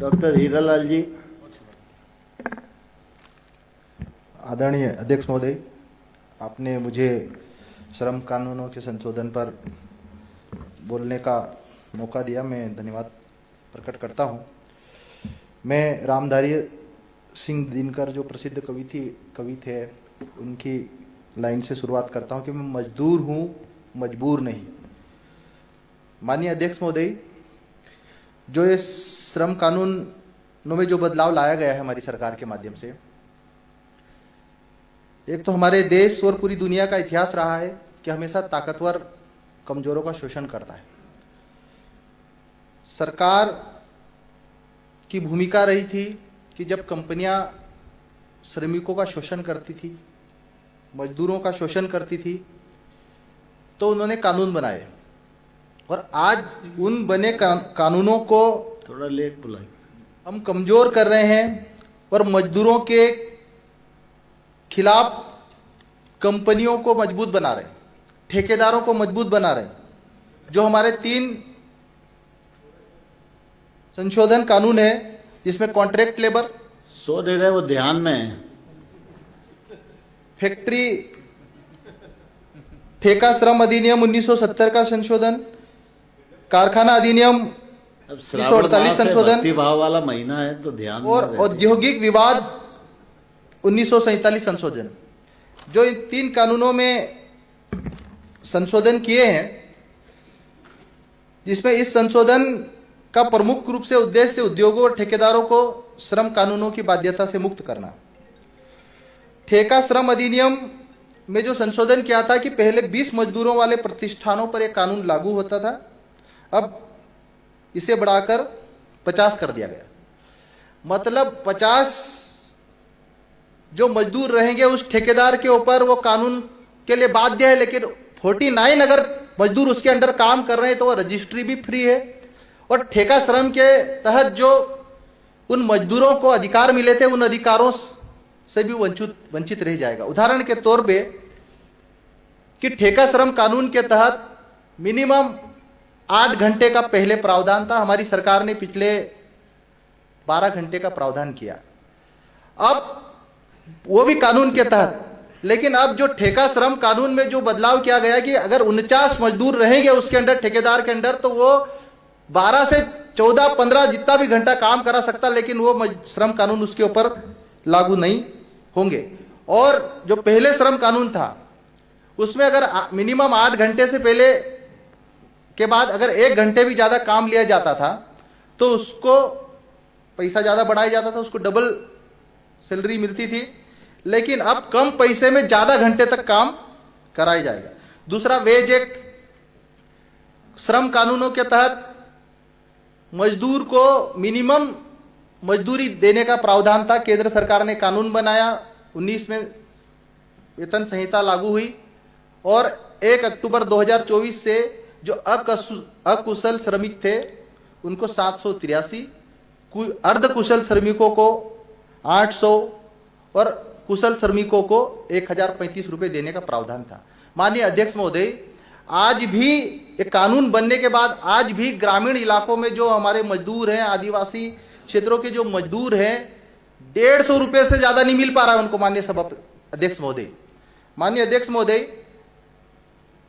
Doctor Hiralal जी। आदरणीय अध्यक्ष महोदय, आपने मुझे श्रम कानूनों के संशोधन पर बोलने का मौका दिया, मैं धन्यवाद प्रकट करता हूं। मैं रामधारी सिंह दिनकर जो प्रसिद्ध कवि थे, उनकी लाइन से शुरुआत करता हूं कि मैं मजदूर हूं, मजबूर नहीं। माननीय अध्यक्ष महोदय, जो ये श्रम कानूनों में जो बदलाव लाया गया है हमारी सरकार के माध्यम से, एक तो हमारे देश और पूरी दुनिया का इतिहास रहा है कि हमेशा ताकतवर कमजोरों का शोषण करता है। सरकार की भूमिका रही थी कि जब कंपनियां श्रमिकों का शोषण करती थी, मजदूरों का शोषण करती थी, तो उन्होंने कानून बनाए और आज उन बने कानूनों को थोड़ा लेट बुलाइए, हम कमजोर कर रहे हैं और मजदूरों के खिलाफ कंपनियों को मजबूत बना रहे हैं, ठेकेदारों को मजबूत बना रहे हैं। जो हमारे 3 संशोधन कानून है, जिसमें कॉन्ट्रैक्ट लेबर, सो दे रहे, वो ध्यान में है। फैक्ट्री ठेका श्रम अधिनियम 1970 का संशोधन, कारखाना अधिनियम 1948 संशोधन, भक्ति भाव वाला महीना है तो ध्यान और औद्योगिक विवाद 1947 संशोधन। जो इन 3 कानूनों में संशोधन किए हैं, जिसमें इस संशोधन का प्रमुख रूप से उद्देश्य उद्योगों और ठेकेदारों को श्रम कानूनों की बाध्यता से मुक्त करना। ठेका श्रम अधिनियम में जो संशोधन किया था कि पहले 20 मजदूरों वाले प्रतिष्ठानों पर एक कानून लागू होता था, अब इसे बढ़ाकर 50 कर दिया गया। मतलब 50 जो मजदूर रहेंगे उस ठेकेदार के ऊपर वो कानून के लिए बाध्य है, लेकिन 49 अगर मजदूर उसके अंडर काम कर रहे हैं तो वो रजिस्ट्री भी फ्री है और ठेका श्रम के तहत जो उन मजदूरों को अधिकार मिले थे, उन अधिकारों से भी वंचित रह जाएगा। उदाहरण के तौर पे कि ठेका श्रम कानून के तहत मिनिमम 8 घंटे का पहले प्रावधान था, हमारी सरकार ने पिछले 12 घंटे का प्रावधान किया, अब वो भी कानून के तहत। लेकिन अब जो ठेका श्रम कानून में जो बदलाव किया गया कि अगर 49 मजदूर रहेंगे उसके अंडर, ठेकेदार के अंडर, तो वो 12 से 14, 15 जितना भी घंटा काम करा सकता, लेकिन वो श्रम कानून उसके ऊपर लागू नहीं होंगे। और जो पहले श्रम कानून था उसमें अगर मिनिमम 8 घंटे से पहले के बाद अगर 1 घंटे भी ज्यादा काम लिया जाता था तो उसको पैसा ज्यादा बढ़ाया जाता था, उसको डबल सैलरी मिलती थी। लेकिन अब कम पैसे में ज्यादा घंटे तक काम कराया जाएगा। दूसरा, वेज एक्ट, श्रम कानूनों के तहत मजदूर को मिनिमम मजदूरी देने का प्रावधान था। केंद्र सरकार ने कानून बनाया, 19 में वेतन संहिता लागू हुई और 1 अक्टूबर 2024 से जो अकुशल श्रमिक थे उनको 783, अर्धकुशल श्रमिकों को 800 और कुशल श्रमिकों को 1035 रुपए देने का प्रावधान था। माननीय अध्यक्ष महोदय, आज भी एक कानून बनने के बाद आज भी ग्रामीण इलाकों में जो हमारे मजदूर हैं, आदिवासी क्षेत्रों के जो मजदूर हैं, 150 रुपए से ज्यादा नहीं मिल पा रहा है उनको। माननीय सभा अध्यक्ष महोदय, माननीय अध्यक्ष महोदय,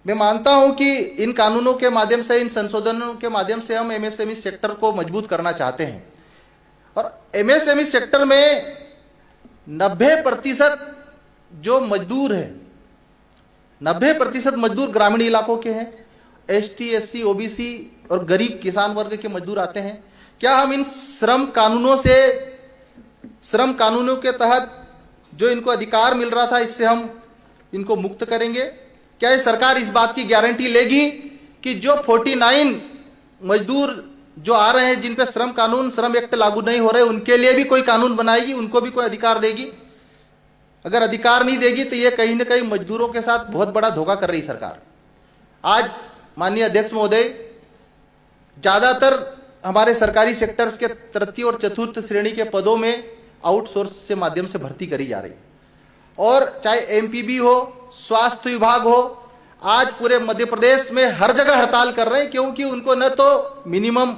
मैं मानता हूं कि इन कानूनों के माध्यम से, इन संशोधनों के माध्यम से हम एमएसएमई सेक्टर को मजबूत करना चाहते हैं और एमएसएमई सेक्टर में 90% जो मजदूर है, 90% मजदूर ग्रामीण इलाकों के हैं, एसटी, एससी, ओबीसी और गरीब किसान वर्ग के मजदूर आते हैं। क्या हम इन श्रम कानूनों के तहत जो इनको अधिकार मिल रहा था, इससे हम इनको मुक्त करेंगे? क्या ये सरकार इस बात की गारंटी लेगी कि जो 49 मजदूर जो आ रहे हैं, जिन पे श्रम एक्ट लागू नहीं हो रहे, उनके लिए भी कोई कानून बनाएगी, उनको भी कोई अधिकार देगी? अगर अधिकार नहीं देगी तो ये कहीं ना कहीं मजदूरों के साथ बहुत बड़ा धोखा कर रही सरकार। आज माननीय अध्यक्ष महोदय, ज्यादातर हमारे सरकारी सेक्टर्स के 3य और 4th श्रेणी के पदों में आउटसोर्स से माध्यम से भर्ती करी जा रही है और चाहे एमपीबी हो, स्वास्थ्य विभाग हो, आज पूरे मध्य प्रदेश में हर जगह हड़ताल कर रहे हैं, क्योंकि उनको न तो मिनिमम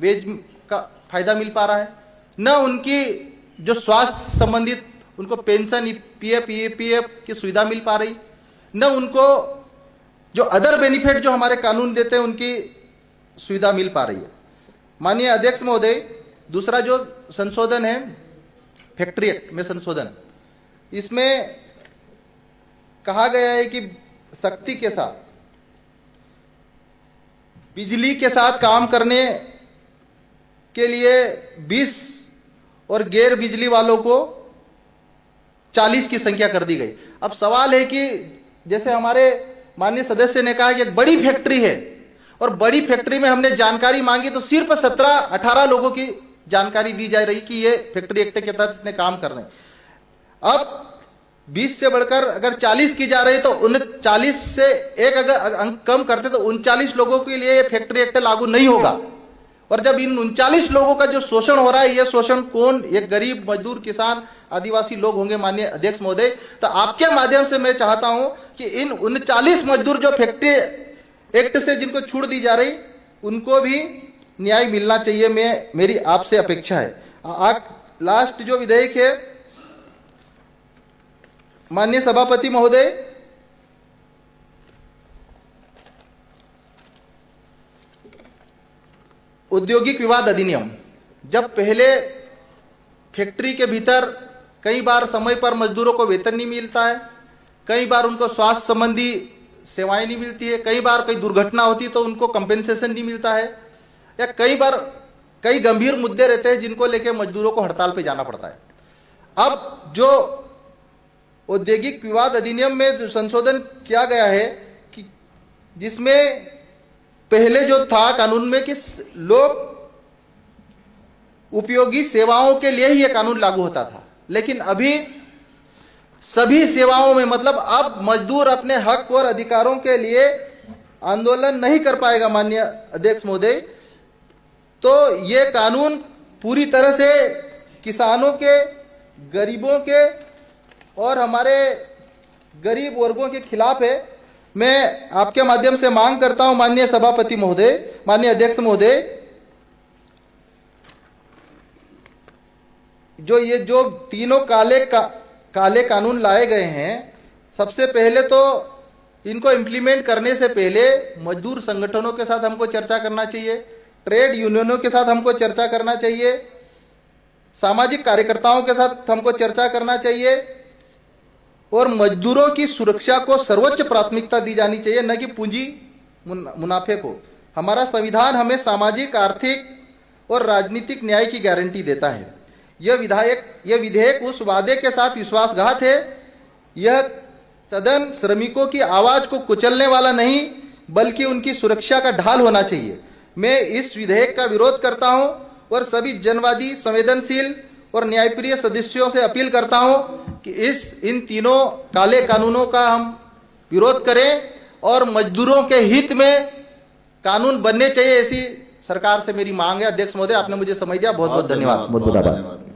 वेज का फायदा मिल पा रहा है, न उनकी जो स्वास्थ्य संबंधित उनको पेंशन पीएफ ईपीएफ की सुविधा मिल पा रही, न उनको जो अदर बेनिफिट जो हमारे कानून देते हैं उनकी सुविधा मिल पा रही है। माननीय अध्यक्ष महोदय, दूसरा जो संशोधन है फैक्ट्री एक्ट में संशोधन, इसमें कहा गया है कि सख्ती के साथ बिजली के साथ काम करने के लिए 20 और गैर बिजली वालों को 40 की संख्या कर दी गई। अब सवाल है कि जैसे हमारे माननीय सदस्य ने कहा कि एक बड़ी फैक्ट्री है और बड़ी फैक्ट्री में हमने जानकारी मांगी तो सिर्फ 17-18 लोगों की जानकारी दी जा रही कि ये फैक्ट्री एक्ट के तहत इतने काम कर रहे हैं। अब 20 से बढ़कर अगर 40 की जा रही तो 39 से एक अगर अंक कम करते तो 39 लोगों के लिए ये फैक्ट्री एक्ट लागू नहीं होगा। और जब इन 39 लोगों का जो शोषण हो रहा है, ये शोषण कौन, ये गरीब मजदूर किसान आदिवासी लोग होंगे। माननीय अध्यक्ष महोदय, तो आपके माध्यम से मैं चाहता हूं कि इन 39 मजदूर जो फैक्ट्री एक्ट से जिनको छूट दी जा रही उनको भी न्याय मिलना चाहिए, मेरी आपसे अपेक्षा है। लास्ट जो विधेयक है माननीय सभापति महोदय, औद्योगिक विवाद अधिनियम, जब पहले फैक्ट्री के भीतर कई बार समय पर मजदूरों को वेतन नहीं मिलता है, कई बार उनको स्वास्थ्य संबंधी सेवाएं नहीं मिलती है, कई बार कोई दुर्घटना होती तो उनको कंपेंसेशन नहीं मिलता है, या कई बार कई गंभीर मुद्दे रहते हैं जिनको लेकर मजदूरों को हड़ताल पे जाना पड़ता है। अब जो औद्योगिक विवाद अधिनियम में जो संशोधन किया गया है कि जिसमें पहले जो था कानून में कि लोग उपयोगी सेवाओं के लिए ही यह कानून लागू होता था, लेकिन अभी सभी सेवाओं में, मतलब अब मजदूर अपने हक और अधिकारों के लिए आंदोलन नहीं कर पाएगा। माननीय अध्यक्ष महोदय, तो यह कानून पूरी तरह से किसानों के, गरीबों के और हमारे गरीब वर्गों के खिलाफ है। मैं आपके माध्यम से मांग करता हूं माननीय सभापति महोदय, माननीय अध्यक्ष महोदय, जो तीनों काले कानून लाए गए हैं, सबसे पहले तो इनको इम्प्लीमेंट करने से पहले मजदूर संगठनों के साथ हमको चर्चा करना चाहिए, ट्रेड यूनियनों के साथ हमको चर्चा करना चाहिए, सामाजिक कार्यकर्ताओं के साथ हमको चर्चा करना चाहिए और मजदूरों की सुरक्षा को सर्वोच्च प्राथमिकता दी जानी चाहिए, न कि पूंजी मुनाफे को। हमारा संविधान हमें सामाजिक, आर्थिक और राजनीतिक न्याय की गारंटी देता है। यह विधेयक उस वादे के साथ विश्वासघात है। यह सदन श्रमिकों की आवाज को कुचलने वाला नहीं बल्कि उनकी सुरक्षा का ढाल होना चाहिए। मैं इस विधेयक का विरोध करता हूं और सभी जनवादी, संवेदनशील और न्यायप्रिय सदस्यों से अपील करता हूं कि इन तीनों काले कानूनों का हम विरोध करें और मजदूरों के हित में कानून बनने चाहिए, ऐसी सरकार से मेरी मांग है। अध्यक्ष महोदय, आपने मुझे समय दिया, बहुत बहुत धन्यवाद। धन्यवाद।